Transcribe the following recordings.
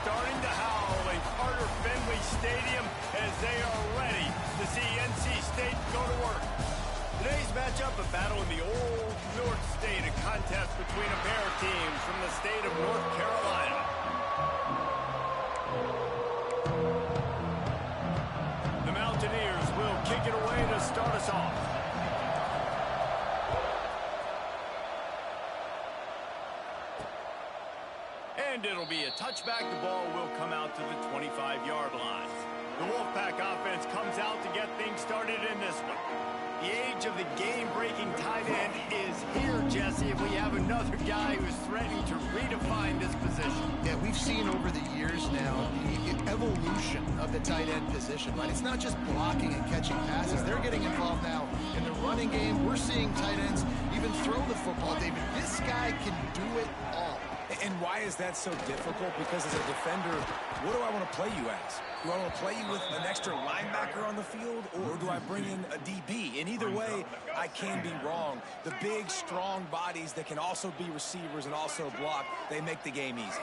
starting to howl in Carter Finley Stadium as they are ready to see NC State go to work. Today's matchup, a battle in the old North State, a contest between a pair of teams from the state of North Carolina. The Mountaineers will kick it away to start us off. And it'll be a touchback. The ball will come out to the 25-yard line. The Wolfpack offense comes out to get things started in this one. The age of the game-breaking tight end is here, Jesse, and we have another guy who's threatening to redefine this position. Yeah, we've seen over the years now the evolution of the tight end position, right? It's not just blocking and catching passes. They're getting involved now in the running game. We're seeing tight ends even throw the football, David. This guy can do it all. And why is that so difficult? Because as a defender, what do I want to play you as? Do I want to play you with an extra linebacker on the field, or do I bring in a DB? And either way, I can be wrong. The big, strong bodies that can also be receivers and also block, they make the game easy.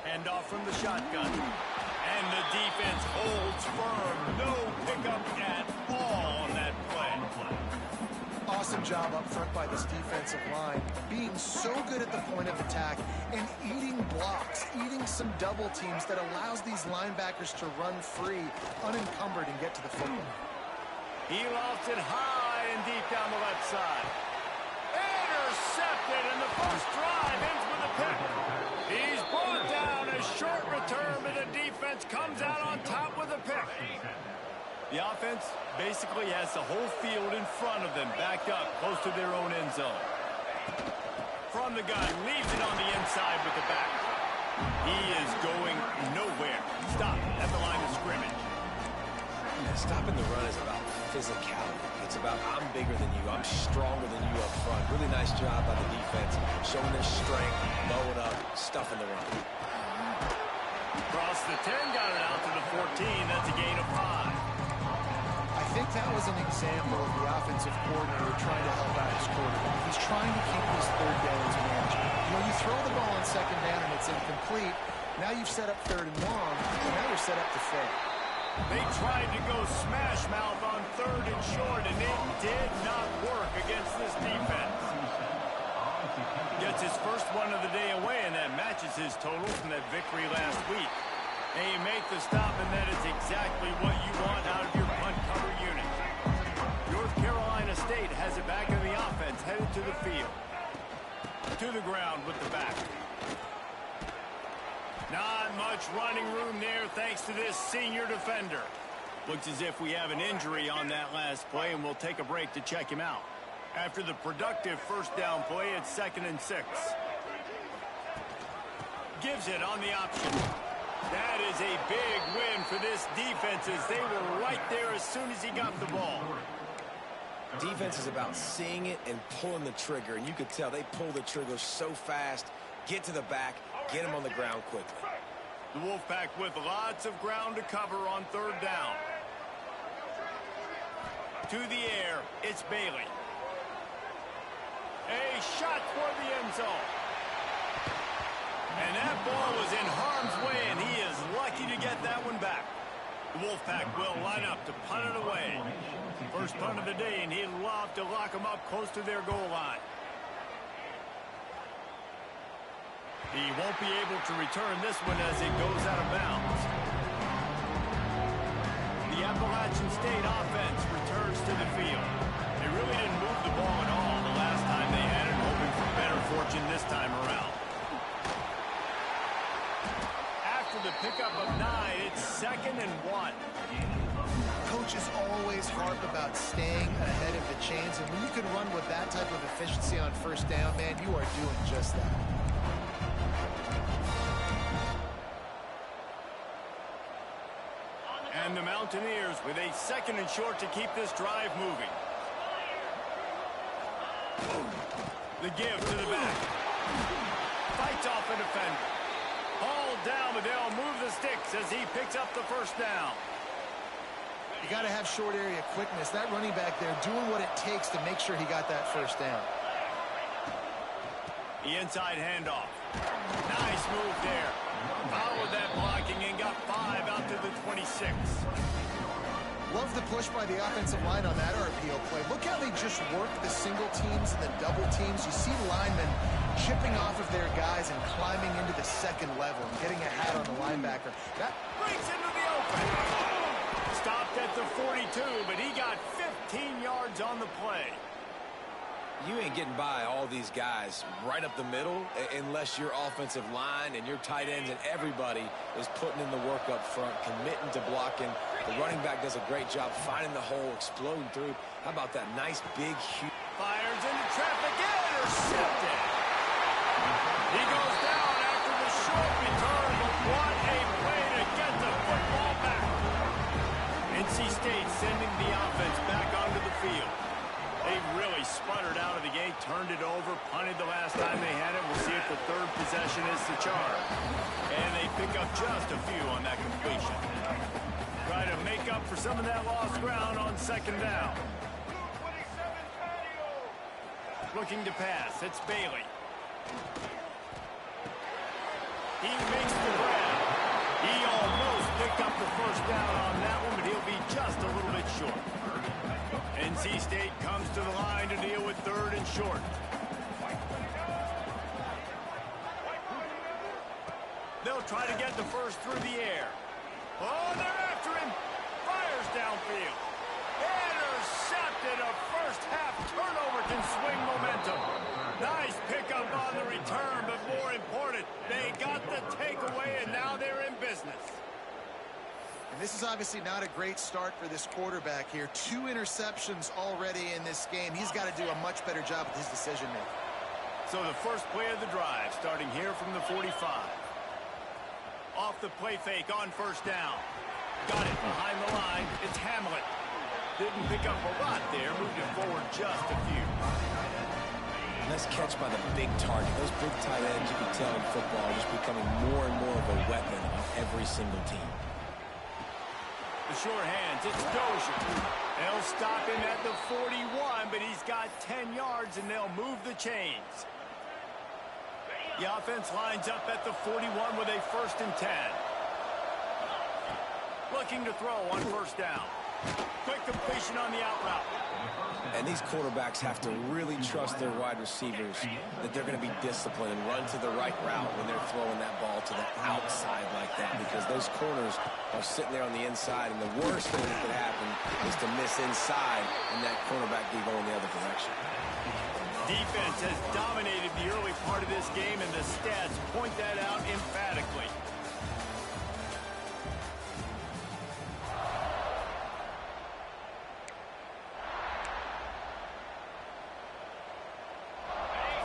Hand off from the shotgun. And the defense holds firm. No pickup at all on that play. Awesome job up front by this defensive line, being so good at the point of attack and eating blocks, eating some double teams that allows these linebackers to run free, unencumbered, and get to the football. He lofts it high and deep down the left side. Intercepted, and the first drive ends with a pick. He's brought down. A short return, but the defense comes out on top with a pick. The offense basically has the whole field in front of them, backed up close to their own end zone. From the gun, leaves it on the inside with the back. He is going nowhere. Stop at the line of scrimmage. Yeah, stopping the run is about physicality. It's about I'm bigger than you, I'm stronger than you up front. Really nice job by the defense, showing their strength, blowing up, stuffing the run. Across the 10, got it out to the 14. That's a gain of 5. I think that was an example of the offensive coordinator trying to help out his quarterback. He's trying to keep these third downs manageable. You know, you throw the ball on second down and it's incomplete. Now you've set up third and long, and now you're set up to fail. They tried to go smash mouth on third and short, and it did not work against this defense. Gets his first one of the day away, and that matches his total from that victory last week. And you make the stop, and that is exactly what you want out of your punt cover unit. North Carolina State has it back in the offense, headed to the field. To the ground with the back. Not much running room there thanks to this senior defender. Looks as if we have an injury on that last play, and we'll take a break to check him out. After the productive first down play, it's 2nd and 6. Gives it on the option. That is a big win for this defense as they were right there as soon as he got the ball. Defense is about seeing it and pulling the trigger, and you could tell they pull the trigger so fast, get to the back, get him on the ground quickly. The Wolfpack with lots of ground to cover on third down. To the air, it's Bailey. A shot toward the end zone. And that ball was in harm's way, and he is lucky to get that one back. The Wolfpack will line up to punt it away. First punt of the day, and he'd love to lock them up close to their goal line. He won't be able to return this one as it goes out of bounds. The Appalachian State offense returns to the field. They really didn't move the ball at all the last time they had it, hoping for better fortune this time around. After the pickup of 9, it's 2nd and 1. Coaches always harp about staying ahead of the chains, and when you can run with that type of efficiency on first down, man, you are doing just that. And the Mountaineers with a 2nd and short to keep this drive moving. The give to the back. Fights off a defender. Hauled down, but they'll move the sticks as he picks up the first down. You got to have short area quickness. That running back there doing what it takes to make sure he got that first down. The inside handoff. Nice move there. Followed that blocking and got 5 out to the 26. Love the push by the offensive line on that RPO play. Look how they just work the single teams and the double teams. You see linemen chipping off of their guys and climbing into the second level and getting a hat on the linebacker. That Breaks into the open. Stopped at the 42, but he got 15 yards on the play. You ain't getting by all these guys right up the middle unless your offensive line and your tight ends and everybody is putting in the work up front, committing to blocking. The running back does a great job finding the hole, exploding through. How about that nice, big, huge... Fires into traffic, intercepted. He goes down after the short return, but what a play to get the football back. NC State sending the offense back onto the field. They really sputtered out of the gate, turned it over, punted the last time they had it. We'll see if the third possession is the charm. And they pick up just a few on that completion. Try to make up for some of that lost ground on second down. Looking to pass. It's Bailey. He makes the grab. He almost picked up the first down on that one, but he'll be just a little bit short. NC State comes to the line to deal with third and short. They'll try to get the first through the air. Oh, they're after him. Fires downfield. Intercepted. A first half turnover can swing momentum. Nice pickup on the return, but more important, they got the takeaway, and now they're in business. And this is obviously not a great start for this quarterback here. 2 interceptions already in this game. He's got to do a much better job with his decision-making. So the first play of the drive, starting here from the 45. Off the play fake on first down. Got it behind the line. It's Hamlet. Didn't pick up a lot there. Moved it forward just a few. Nice catch by the big target. Those big tight ends, you can tell in football, are just becoming more and more of a weapon on every single team. The short hands, it's Dozier. They'll stop him at the 41, but he's got 10 yards, and they'll move the chains. The offense lines up at the 41 with a 1st and 10. Looking to throw on first down. Quick completion on the out route. And these quarterbacks have to really trust their wide receivers that they're going to be disciplined and run to the right route when they're throwing that ball to the outside like that, because those corners are sitting there on the inside, and the worst thing that could happen is to miss inside and that cornerback be going the other direction. Defense has dominated the early part of this game, and the stats point that out emphatically.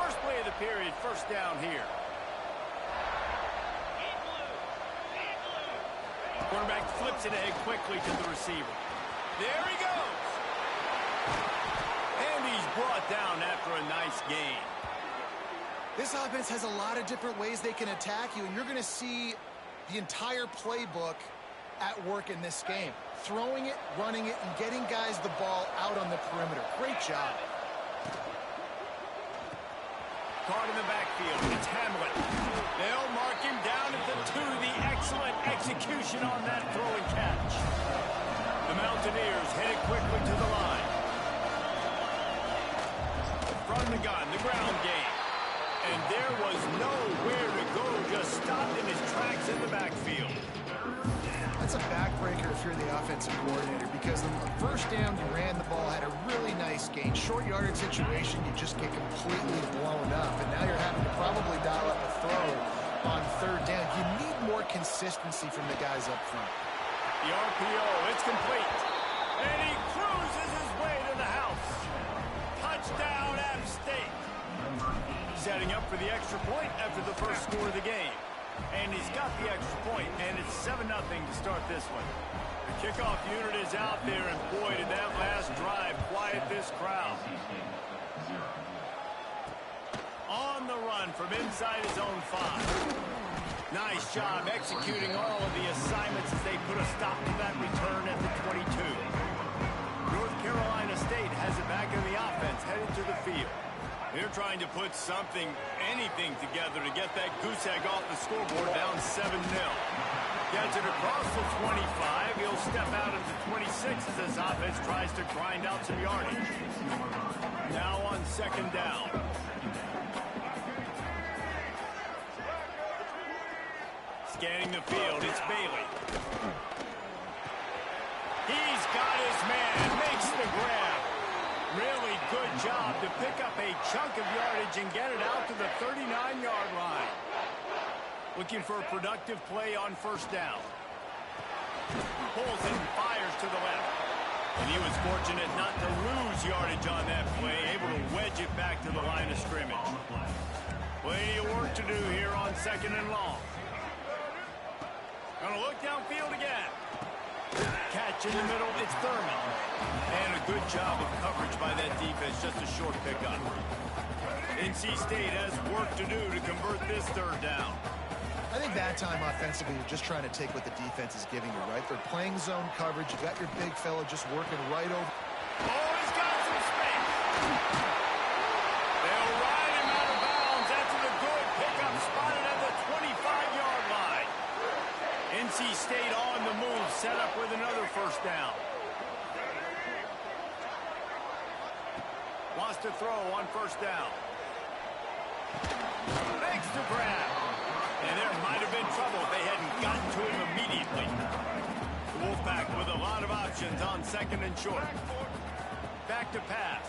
First play of the period, first down here. Quarterback flips it ahead quickly to the receiver. There he goes. And he's brought down after a nice gain. This offense has a lot of different ways they can attack you, and you're going to see the entire playbook at work in this game. Throwing it, running it, and getting guys the ball out on the perimeter. Great job. Caught in the backfield. It's Hamlet. They'll mark him down at the 2. The excellent execution on that throw and catch. The Mountaineers headed quickly to the line. From the gun, the ground game. And there was nowhere to go. Just stopped in his tracks in the backfield. That's a backbreaker if you're the offensive coordinator, because on the first down you ran the ball, had a really nice gain. Short yardage situation, you just get completely blown up, and now you're having to probably dial up a throw on third down. You need more consistency from the guys up front. The RPO, it's complete. And he cruises his way to the house. Touchdown, App State. Setting up for the extra point after the first score of the game. And he's got the extra point, and it's 7-0 to start this one. The kickoff unit is out there, and boy, did that last drive quiet this crowd. On the run from inside his own 5. Nice job executing all of the assignments as they put a stop to that return at the 22. North Carolina State has it back in the offense, headed to the field. They're trying to put something, anything together to get that goose egg off the scoreboard, down 7-0. Gets it across the 25. He'll step out into 26 as his offense tries to grind out some yardage. Now on second down. Scanning the field, it's Bailey. He's got his man, makes the grab. Really good job to pick up a chunk of yardage and get it out to the 39-yard line. Looking for a productive play on first down. Pulls it and fires to the left. And he was fortunate not to lose yardage on that play, able to wedge it back to the line of scrimmage. Plenty of work to do here on second and long. Gonna look downfield again. Catch in the middle, it's Thurman. And a good job of coverage by that defense, just a short pickup. NC State has work to do to convert this third down. I think that time offensively, you're just trying to take what the defense is giving you, right? They're playing zone coverage. You got your big fella just working right over. Oh, he's got some space. They'll ride him out of bounds after the good pickup spotted at the 25-yard line. NC State on the move, set up with another first down. Wants to throw on first down. Makes the grab. And there might have been trouble if they hadn't gotten to him immediately. The Wolfpack with a lot of options on second and short. Back to pass.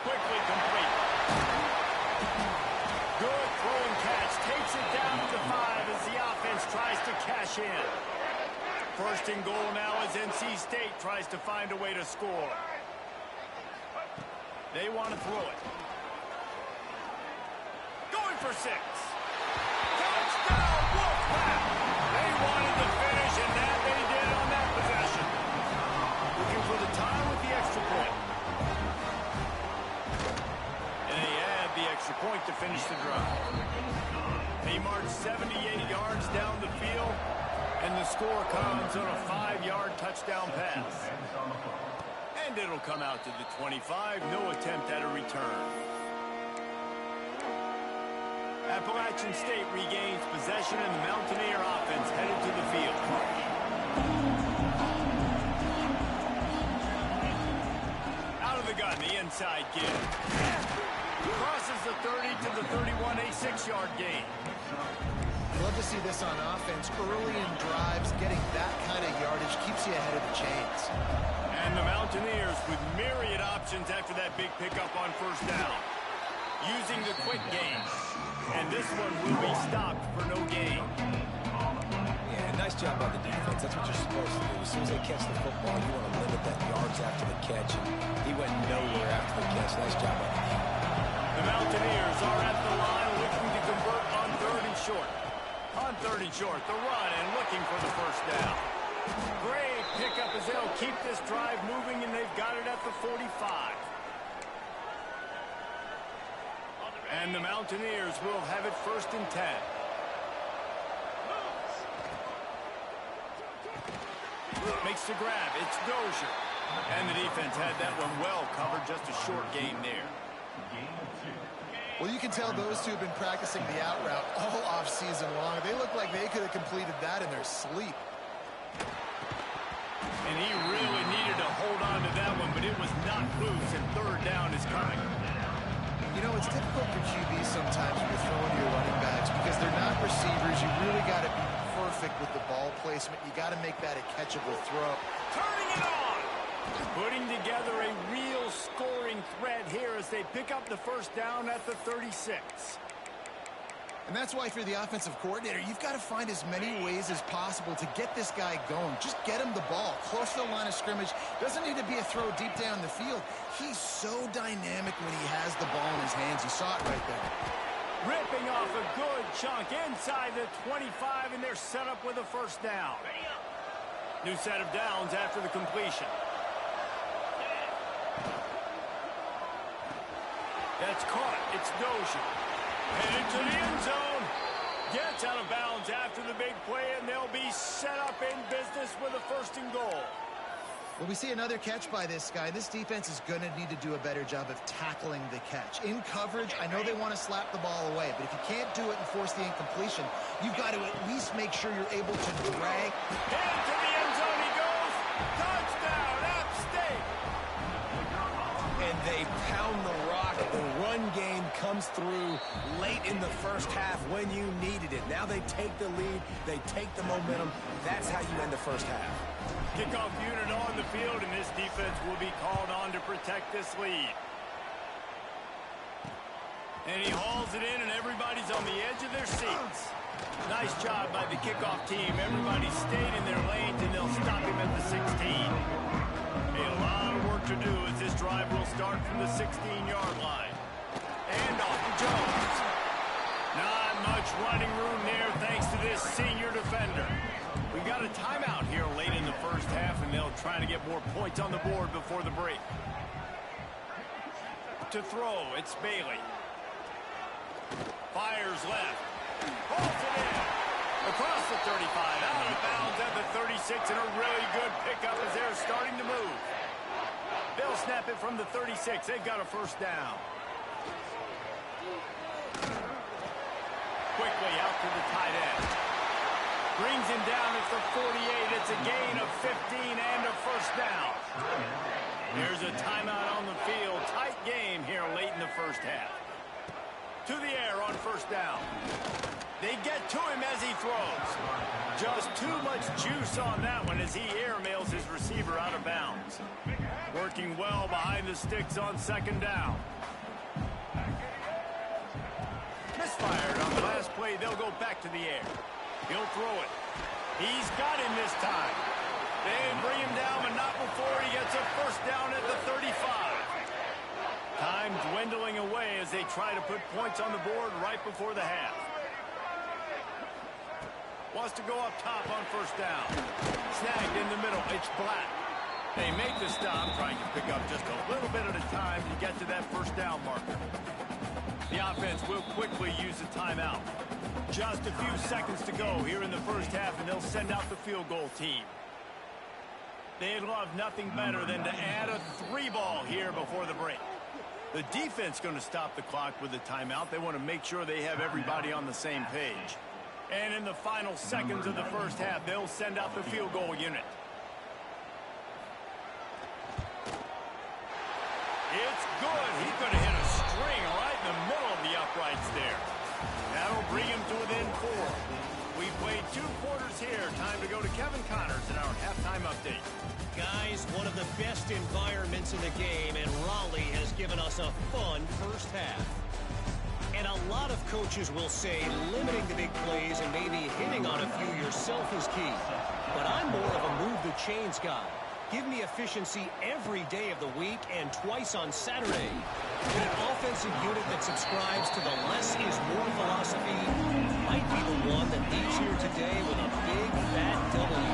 Quickly complete. Good throw and catch. Takes it down to the 5 as the offense tries to cash in. First and goal now as NC State tries to find a way to score. They want to throw it. Going for 6. Touchdown, Wolfpack! They wanted to finish, and that they did on that possession. Looking for the tie with the extra point. And they add the extra point to finish the drive. They march 78 yards down the field, and the score comes on a 5-yard touchdown pass. And it'll come out to the 25. No attempt at a return. Appalachian State regains possession, and the Mountaineer offense headed to the field. Out of the gun, the inside kid. Crosses the 30 to the 31, a 6-yard gain. Love to see this on offense. Early in drives, getting that kind of yardage keeps you ahead of the chains. And the Mountaineers with myriad options after that big pickup on first down. Using the quick game. And this one will be stopped for no gain. Yeah, nice job by the defense. That's what you're supposed to do. As soon as they catch the football, you want to limit that yards after the catch. And he went nowhere after the catch. Nice job by the defense. The Mountaineers are at the line looking to convert on third and short. On third and short, the run and looking for the first down. Great pickup as they'll keep this drive moving, and they've got it at the 45. And the Mountaineers will have it first and 10. Makes the grab. It's Dozier. And the defense had that one well covered. Just a short gain there. Well, you can tell those two have been practicing the out route all off-season long. They look like they could have completed that in their sleep. And he really needed to hold on to that one, but it was not loose, and third down is coming. You know, it's difficult for QBs sometimes when you're throwing to your running backs because they're not receivers. You really got to be perfect with the ball placement. You got to make that a catchable throw. Turning it on! Putting together a real scoring threat here as they pick up the first down at the 36. And that's why, if you're the offensive coordinator, you've got to find as many ways as possible to get this guy going. Just get him the ball close to the line of scrimmage. Doesn't need to be a throw deep down the field. He's so dynamic when he has the ball in his hands. You saw it right there. Ripping off a good chunk inside the 25, and they're set up with a first down. New set of downs after the completion. That's caught. It's Dozier. Headed to the end zone. Gets out of bounds after the big play, and they'll be set up in business with a first and goal. Well, we see another catch by this guy. This defense is going to need to do a better job of tackling the catch. In coverage, I know they want to slap the ball away, but if you can't do it and force the incompletion, you've got to at least make sure you're able to drag. Into the end zone he goes. Touchdown, App State. And they pound the rock. The run game comes through late in the first half when you needed it. Now they take the lead. They take the momentum. That's how you end the first half. Kickoff unit on the field, and this defense will be called on to protect this lead. And he hauls it in, and everybody's on the edge of their seats. Nice job by the kickoff team. Everybody stayed in their lanes, and they'll stop him at the 16. A lot of work to do as this drive will start from the 16-yard line. And off to Jones. Not much running room there thanks to this senior defender. We got a timeout here late in the first half, and they'll try to get more points on the board before the break. To throw, it's Bailey. Fires left. Pulls it in. Across the 35, out of bounds at the 36, and a really good pickup as they're starting to move. They'll snap it from the 36. They've got a first down. Quickly out to the tight end. Brings him down at the 48. It's a gain of 15 and a first down. There's a timeout on the field. Tight game here late in the first half. To the air on first down. They get to him as he throws. Just too much juice on that one as he airmails his receiver out of bounds. Working well behind the sticks on second down. Misfired on the last play. They'll go back to the air. He'll throw it. He's got him this time. They bring him down, but not before he gets a first down at the 35. Time dwindling away as they try to put points on the board right before the half. Wants to go up top on first down. Snagged in the middle. It's Black. They make the stop, trying to pick up just a little bit at a time to get to that first down marker. The offense will quickly use a timeout. Just a few seconds to go here in the first half, and they'll send out the field goal team. They'd love nothing better than to add a 3-ball here before the break. The defense going to stop the clock with a timeout. They want to make sure they have everybody on the same page. And in the final seconds of the first half, they'll send out the field goal unit. It's good. He's going to hit a string right in the middle of the uprights there. That'll bring him to within 4. We played 2 quarters here. Time to go to Kevin Connors in our halftime update. Guys, one of the best environments in the game, and Raleigh has given us a fun first half. And a lot of coaches will say limiting the big plays and maybe hitting on a few yourself is key. But I'm more of a move the chains guy. Give me efficiency every day of the week and twice on Saturday. But an offensive unit that subscribes to the less is more philosophy might be the one that leaves here today with a big, fat W.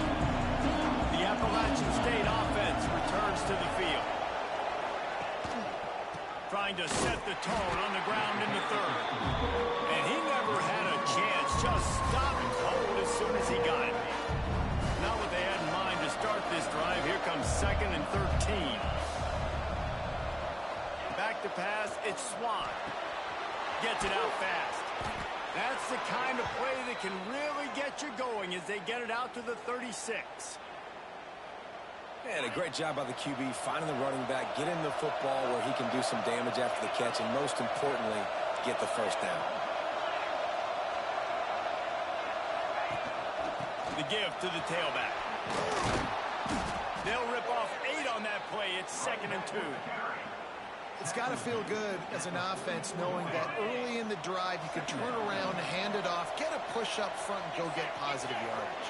The Appalachian State offense returns to the field. Trying to set the tone on the ground in the third. And he never had a chance. Just stopped cold as soon as he got it. Not what they had in mind to start this drive. Here comes 2nd and 13. Back to pass. It's Swan. Gets it out fast. That's the kind of play that can really get you going as they get it out to the 36. And a great job by the QB finding the running back, getting the football where he can do some damage after the catch, and most importantly, get the first down. The give to the tailback. They'll rip off 8 on that play. It's 2nd and 2. It's got to feel good as an offense knowing that early in the drive you can turn around, hand it off, get a push up front, and go get positive yardage.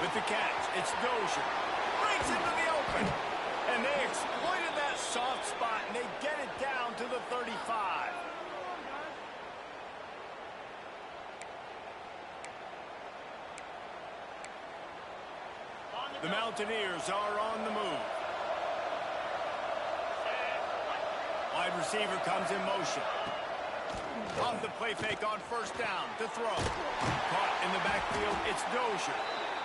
With the catch, it's Dozier. Breaks into the open. And they exploited that soft spot, and they get it down to the 35. The Mountaineers are on the move. Wide receiver comes in motion. Off the play fake on first down to throw. Caught in the backfield, it's Dozier.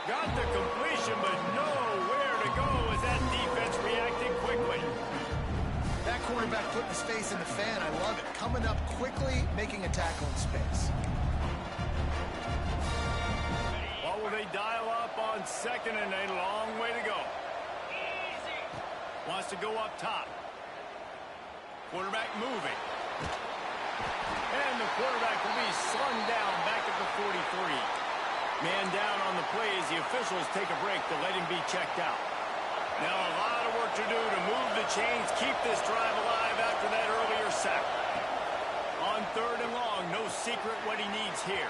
Got the completion, but nowhere to go as that defense reacted quickly. That cornerback putting his face in the fan. I love it. Coming up quickly, making a tackle in space. What will they dial up on second and a long way to go? Wants to go up top. Quarterback moving. And the quarterback will be slung down back at the 43. Man down on the play as the officials take a break to let him be checked out. Now a lot of work to do to move the chains, keep this drive alive after that earlier sack. On third and long, no secret what he needs here.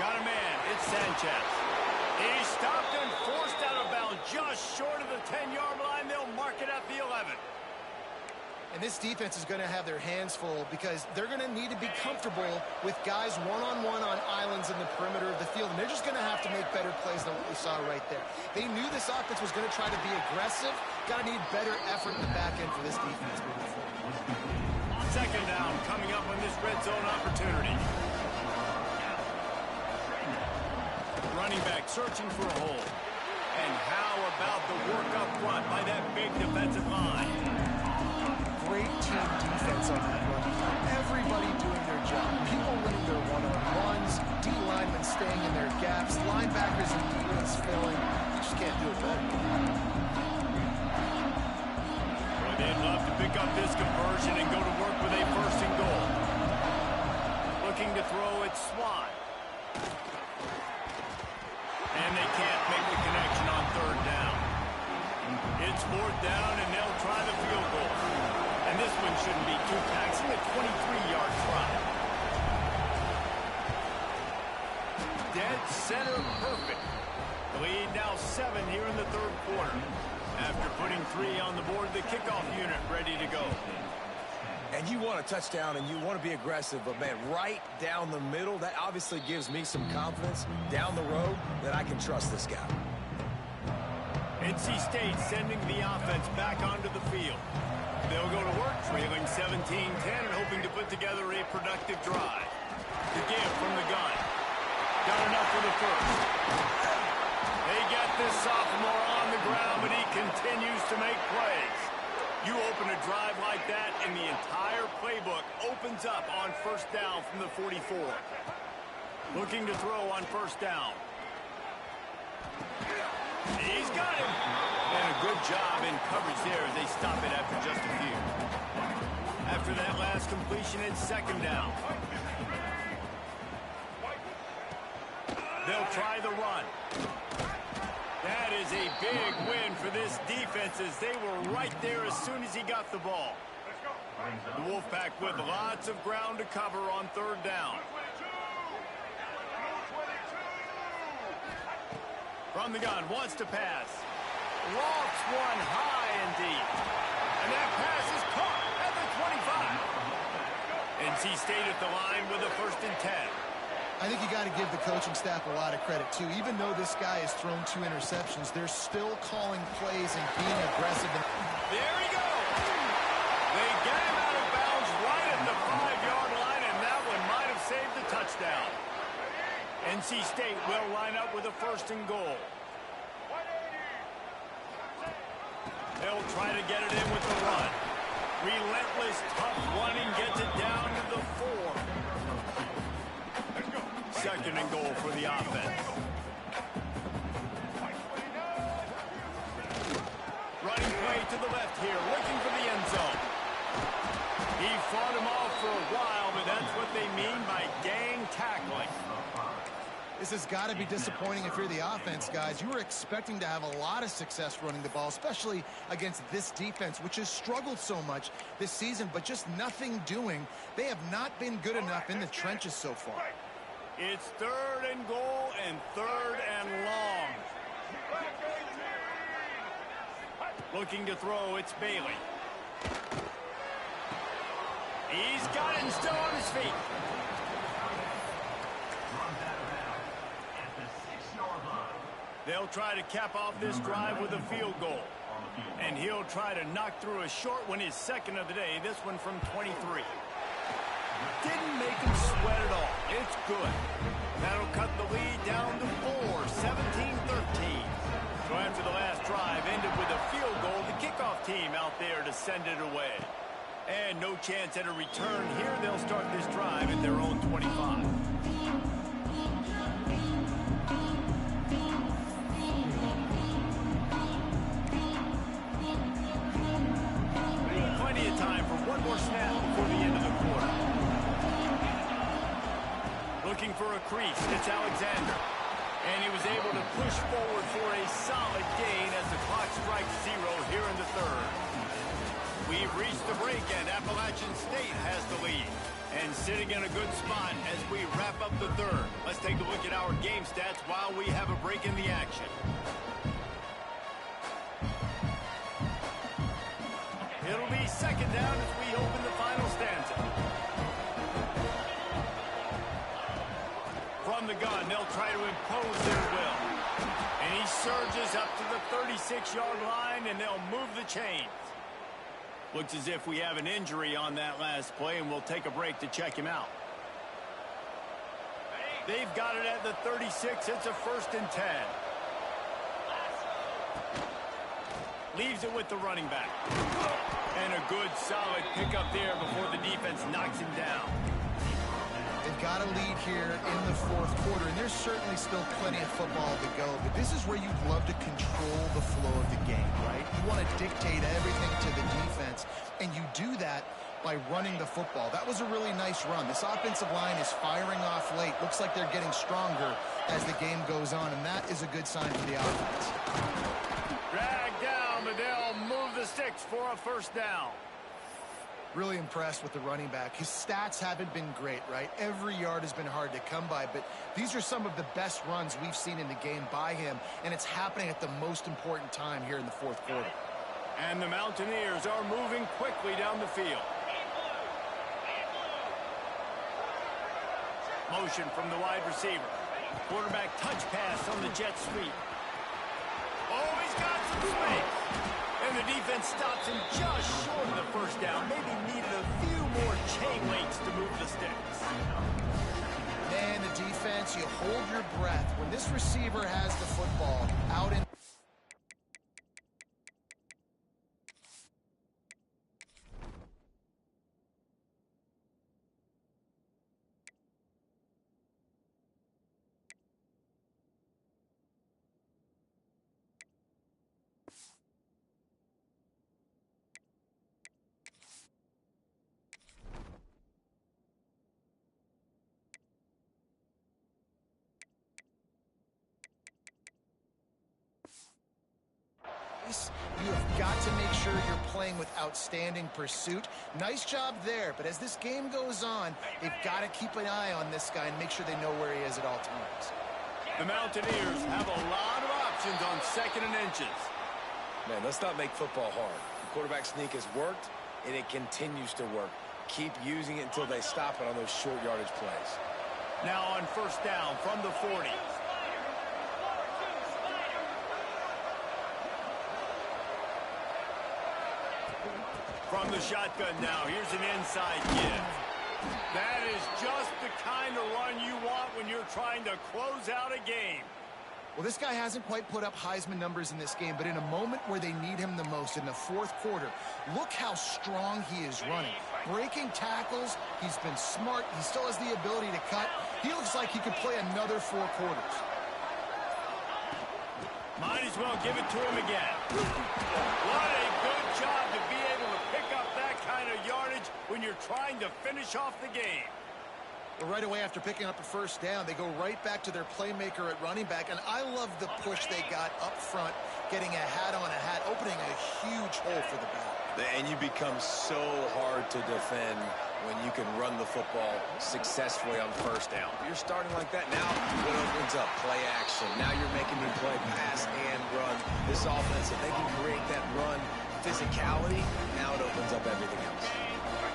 Got a man, it's Sanchez. He's stopped and forced out of bounds just short of the 10-yard line. They'll mark it at the 11. And this defense is going to have their hands full because they're going to need to be comfortable with guys one-on-one on islands in the perimeter of the field. And they're just going to have to make better plays than what we saw right there. They knew this offense was going to try to be aggressive. Got to need better effort in the back end for this defense moving forward. Second down coming up on this red zone opportunity. Running back searching for a hole. And how about the work up front by that big defensive line? Great team defense on that run. Everybody doing their job. People winning their one-on-ones, D-linemen staying in their gaps, linebackers and defense filling. You just can't do it better. Boy, they'd love to pick up this conversion and go to work with a first and goal. Looking to throw it, Swan. And they can't make the connection on third down. It's fourth down, and they'll try the field goal. And this one shouldn't be too taxing, a 23-yard try. Dead center perfect. The lead now 7 here in the third quarter. After putting 3 on the board, the kickoff unit ready to go. And you want a touchdown and you want to be aggressive, but man, right down the middle, that obviously gives me some confidence down the road that I can trust this guy. NC State sending the offense back onto the field. They'll go to work, trailing 17-10 and hoping to put together a productive drive. The give from the gun. Got enough for the first. They get this sophomore on the ground, but he continues to make plays. You open a drive like that, and the entire playbook opens up on first down from the 44. Looking to throw on first down. He's got him. And a good job in coverage there as they stop it after just a few. After that last completion, it's second down. They'll try the run. That is a big win for this defense as they were right there as soon as he got the ball. The Wolfpack with lots of ground to cover on third down. From the gun, wants to pass. Lofts one high and deep. And that pass is caught at the 25. NC State at the line with a first and 10. I think you got to give the coaching staff a lot of credit, too. Even though this guy has thrown 2 interceptions, they're still calling plays and being aggressive. There he goes. They get him out of bounds right at the 5-yard line, and that one might have saved the touchdown. NC State will line up with a first and goal. They'll try to get it in with the run. Relentless, tough running gets it down to the 4. Second and goal for the offense. Running play to the left here, looking for the end zone. He fought him off for a while, but that's what they mean by gang tackling. This has got to be disappointing if you're the offense, guys. You were expecting to have a lot of success running the ball, especially against this defense, which has struggled so much this season, but just nothing doing. They have not been good enough in the trenches so far. It's third and goal and third and long. Looking to throw, it's Bailey. He's got it and still on his feet. They'll try to cap off this drive with a field goal. And he'll try to knock through a short one, his second of the day, this one from 23. Didn't make him sweat at all. It's good. That'll cut the lead down to 4, 17-13. field goal. The kickoff team out there to send it away. And no chance at a return here. They'll start this drive at their own 25. Plenty of time for one more snap before the end of the quarter. Looking for a crease. It's Alexander. And he was able to push forward for a solid gain as the clock strikes 0 here in the third. We've reached the break, and Appalachian State has the lead. And sitting in a good spot as we wrap up the third. Let's take a look at our game stats while we have a break in the action. It'll be second down as we open the final stanza. From the gun, they'll try to impose their will. And he surges up to the 36-yard line, and they'll move the chains. Looks as if we have an injury on that last play, and we'll take a break to check him out. They've got it at the 36. It's a 1st and 10. Leaves it with the running back. And a good, solid pickup there before the defense knocks him down. They've got a lead here in the fourth quarter, and there's certainly still plenty of football to go, but this is where you'd love to control the flow of the game, right? You want to dictate everything to the defense, and you do that by running the football. That was a really nice run. This offensive line is firing off late. Looks like they're getting stronger as the game goes on, and that is a good sign for the offense. Drag down, but they'll move the sticks for a 1st down. Really impressed with the running back. His stats haven't been great, right? Every yard has been hard to come by, but these are some of the best runs we've seen in the game by him, and it's happening at the most important time here in the fourth quarter. And the Mountaineers are moving quickly down the field. Motion from the wide receiver. Quarterback touch pass on the jet sweep. Oh, he's got some space. And the defense stops him just short of the 1st down. Maybe needed a few more chain links to move the sticks. Man, the defense, you hold your breath. When this receiver has the football out in... You have got to make sure you're playing with outstanding pursuit. Nice job there, but as this game goes on, they've got to keep an eye on this guy and make sure they know where he is at all times. The Mountaineers have a lot of options on 2nd and inches. Man, let's not make football hard. The quarterback sneak has worked, and it continues to work. Keep using it until they stop it on those short yardage plays. Now on 1st down from the 40. From the shotgun now, here's an inside give. That is just the kind of run you want when you're trying to close out a game. Well, this guy hasn't quite put up Heisman numbers in this game, but in a moment where they need him the most, in the fourth quarter, look how strong he is running. Breaking tackles, he's been smart, he still has the ability to cut. He looks like he could play another 4 quarters. Might as well give it to him again. What a good job to be able to pick up that kind of yardage when you're trying to finish off the game. Well, right away after picking up a 1st down, they go right back to their playmaker at running back, and I love the push they got up front, getting a hat on a hat, opening a huge hole for the back. And you become so hard to defend when you can run the football successfully on 1st down. You're starting like that now, it opens up play action. Now you're making me play pass and run. This offense, if they can create that run physicality, now it opens up everything else.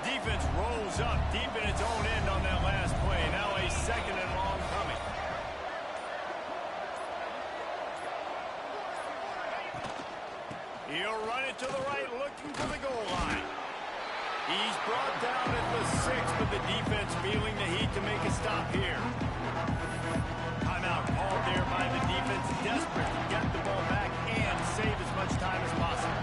Defense rolls up deep in its own end on that last play. Now a 2nd and long coming. He'll run it to the right, looking for the goal line. He's brought down at the 6, but the defense feeling the heat to make a stop here. Timeout called there by the defense, desperate to get the ball back and save as much time as possible.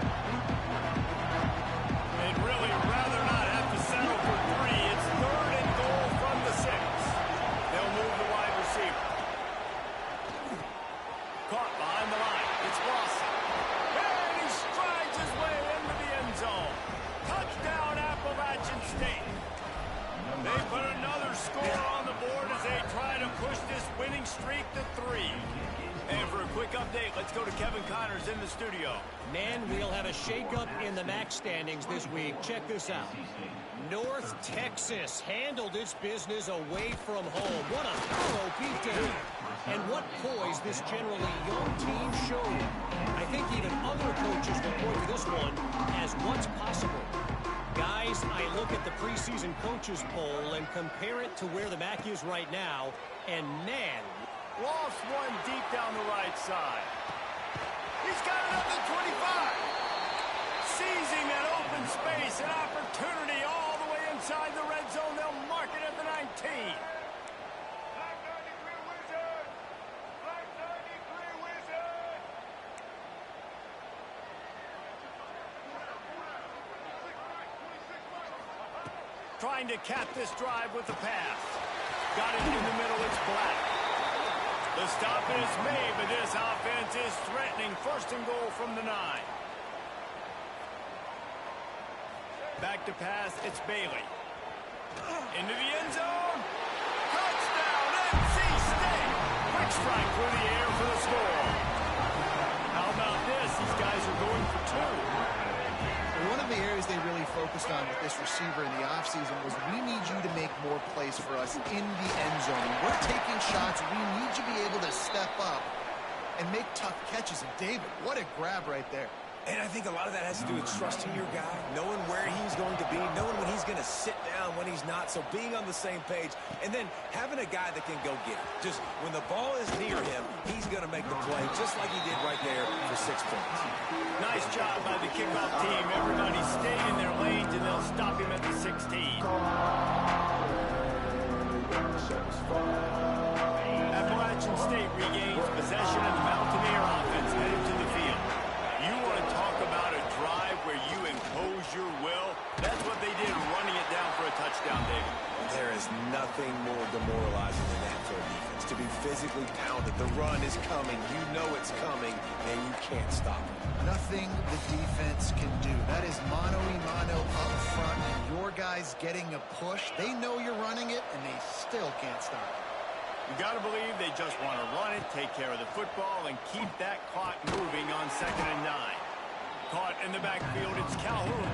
streak to 3. And for a quick update, let's go to Kevin Connors in the studio. Man, we'll have a shakeup in the MAC standings this week. Check this out. North Texas handled its business away from home. What a thorough beatdown. And what poise this generally young team showed. I think even other coaches will point to this one as what's possible. Guys, I look at the preseason coaches poll and compare it to where the MAC is right now, and man, Lost one deep down the right side. He's got it up to 25. Seizing that open space, an opportunity all the way inside the red zone. They'll mark it at the 19. Trying to cap this drive with the pass. Got it in the middle, it's Black. The stop is made, but this offense is threatening. First and goal from the 9. Back to pass, it's Bailey. Into the end zone. Touchdown, NC State. Quick strike through the air for the score. How about this? These guys are going for 2. One of the areas they really focused on with this receiver in the offseason was we need you to make more plays for us in the end zone. We're taking shots. We need you to be able to step up and make tough catches. And David, what a grab right there. And I think a lot of that has to do with trusting your guy, knowing where he's going to be, knowing when he's going to sit down, when he's not. So being on the same page, and then having a guy that can go get it. Just when the ball is near him, he's going to make the play, just like he did right there for 6 points. Nice job by the kickoff team. Everybody stayed in their lanes, and they'll stop him at the 16. Appalachian State regains possession of the Mountaineer offense headed to the field. You want to talk about a drive where you impose your will? That's what they did, running it down for a touchdown, David. There is nothing more demoralizing than that for a defense. To be physically pounded. The run is coming. You know it's coming, and you can't stop it. Nothing the defense can do. That is mano-a-mano up front, and your guys getting a push. They know you're running it, and they still can't stop it. You got to believe they just want to run it, take care of the football, and keep that clock moving on 2nd and 9. Caught in the backfield, it's Calhoun.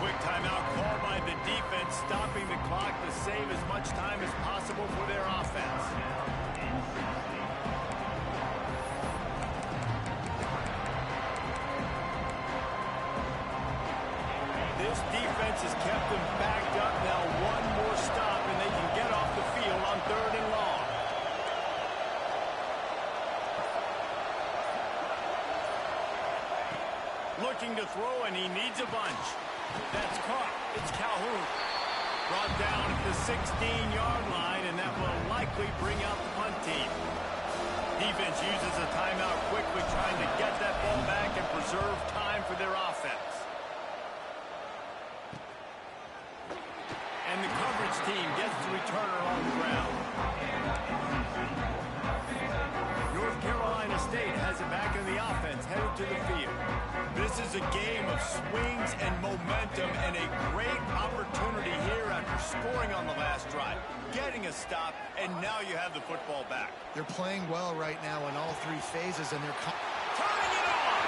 Quick timeout called by the defense, stopping the clock to save as much time as possible for their offense. This defense has kept them backed up. Now one more stop, and they can get off the field on 3rd and long. Looking to throw, and he needs a bunch. That's caught. It's Calhoun. Brought down at the 16-yard line, and that will likely bring out the punt team. Defense uses a timeout quickly, trying to get that ball back and preserve time for their offense. And the coverage team gets the returner on the ground. North Carolina State has it back in the offense, headed to the field. This is a game of swings and momentum, and a great opportunity here after scoring on the last drive, getting a stop, and now you have the football back. They're playing well right now in all 3 phases, and they're turning it on!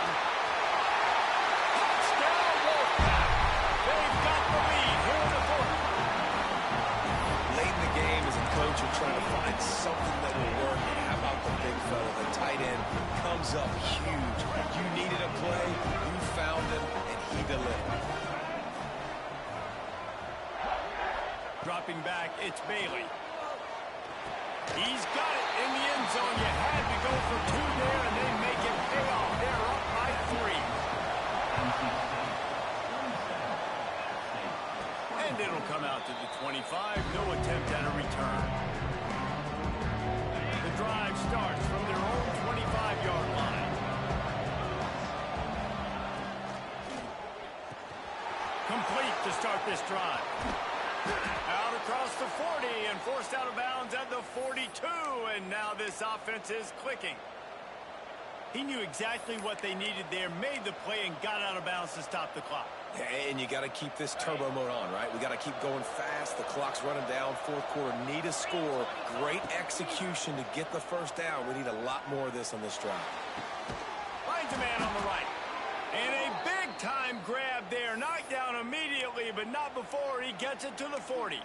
Touchdown, Wolfpack! They've got the lead here in the 4th. Late in the game, as a coach, you're trying to find something that will work. And how about the big fella? The tight end comes up huge. You needed a play, you found him, and he delivered. Dropping back, it's Bailey. He's got it in the end zone. You had to go for 2 there, and they make it pay off. They're up by 3. And it'll come out to the 25. No attempt at a return. The drive starts from their own 25-yard line. Complete to start this drive. Out across the 40 and forced out of bounds at the 42. And now this offense is clicking. He knew exactly what they needed there, made the play, and got out of bounds to stop the clock. And you got to keep this turbo mode on, right? We got to keep going fast. The clock's running down. Fourth quarter, need a score. Great execution to get the first down. We need a lot more of this on this drive. Finds a man on the right. And a big-time grab there. Knocked down immediately, but not before he gets it to the 40.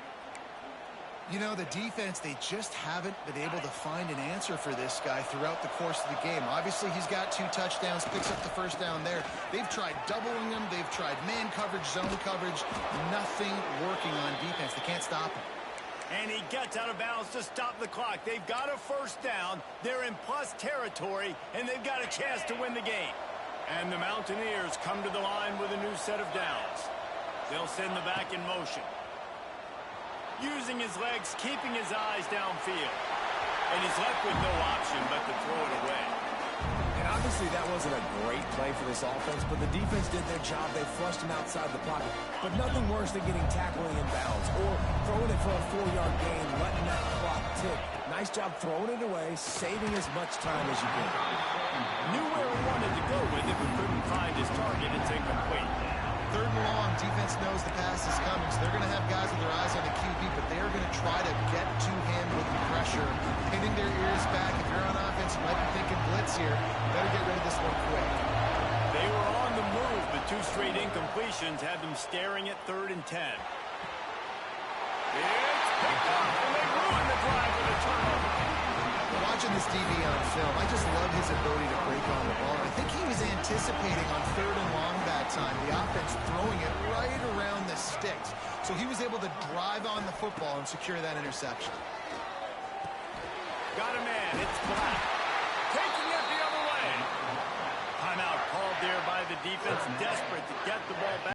You know, the defense, they just haven't been able to find an answer for this guy throughout the course of the game. Obviously, he's got 2 touchdowns, picks up the first down there. They've tried doubling him. They've tried man coverage, zone coverage. Nothing working on defense. They can't stop him. And he gets out of bounds to stop the clock. They've got a first down. They're in plus territory, and they've got a chance to win the game. And the Mountaineers come to the line with a new set of downs. They'll send the back in motion. Using his legs, keeping his eyes downfield. And he's left with no option but to throw it away. And obviously that wasn't a great play for this offense, but the defense did their job. They flushed him outside the pocket. But nothing worse than getting tackling in bounds or throwing it for a 4-yard gain, letting that clock tick. Nice job throwing it away, saving as much time as you can. Knew where he wanted to go with it, but couldn't find his target. It's incomplete. 3rd and long, defense knows the pass is coming, so they're going to have guys with their eyes on the QB, but they're going to try to get to him with the pressure, pinning their ears back. If you're on offense, you might be thinking blitz here. Better get rid of this one quick. They were on the move, but 2 straight incompletions had them staring at 3rd and 10. It's picked up, and they ruin the drive with a turnover. Watching this DB on film, I just love his ability to break on the ball. I think he was anticipating on 3rd and long that time, the offense throwing it right around the sticks. So he was able to drive on the football and secure that interception. Got a man, it's Black. Taking it the other way. Timeout called there by the defense, desperate to get the ball back.